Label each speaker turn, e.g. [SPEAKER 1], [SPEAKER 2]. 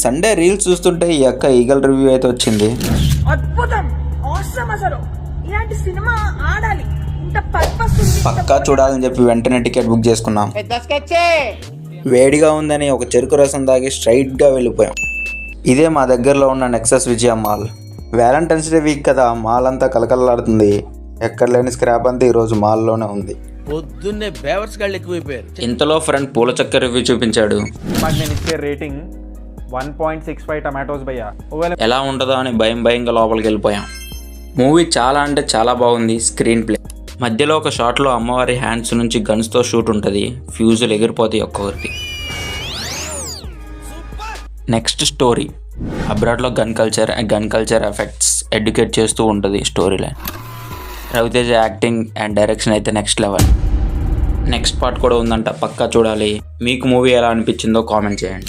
[SPEAKER 1] Sunday reels చూస్తుంటే ఈ అక్క ఈగల్ రివ్యూ అయితే వచ్చింది.
[SPEAKER 2] అద్భుతం, ఆసమ్. అసలు ఇలాంటి సినిమా ఆడాలి, ఇంత పర్పస్ ఉంది.
[SPEAKER 1] పక్కా చూడాలని చెప్పి వెంటనే టికెట్ బుక్ చేసుకున్నాం. వేడిగా ఉందని ఒక చెరుకు రసం తాగి స్ట్రైట్గా వెళ్ళిపోయాం. ఇదే మా దగ్గరలో ఉన్న నెక్సస్ విజయ మాల్. వ్యాలంటైన్స్ డే వీక్ కదా, మాల్ అంతా కలకలలాడుతుంది. ఎక్కడ లేని స్క్రాప్ అంతా ఈరోజు మాల్లోనే ఉంది.
[SPEAKER 3] పొద్దున్నే బేవర్స్ గాళ్ళు ఎక్కువైపోయారు.
[SPEAKER 1] ఇంతలో ఫ్రెండ్ పూల చక్క రివ్యూ చూపించాడు.
[SPEAKER 4] నేను ఇచ్చే రేటింగ్ 1.65 టమాటోస్ భయ్యా.
[SPEAKER 1] ఎలా ఉంటుందో అని భయంగా లోపలికి వెళ్ళిపోయాం. మూవీ చాలా అంటే చాలా బాగుంది. స్క్రీన్ ప్లే మధ్యలో ఒక షాట్లో అమ్మవారి హ్యాండ్స్ నుంచి గన్స్తో షూట్ ఉంటుంది. ఫ్యూజులు ఎగిరిపోతాయి ఒక్కొక్కరికి. Next story. అబ్రాడ్లో gun culture effects educate చేస్తూ ఉంటుంది story line. Raviteja acting and direction అయితే నెక్స్ట్ లెవెల్. నెక్స్ట్ పార్ట్ కూడా ఉందంట, పక్కా చూడాలి. మీకు మూవీ ఎలా అనిపించిందో కామెంట్ చేయండి.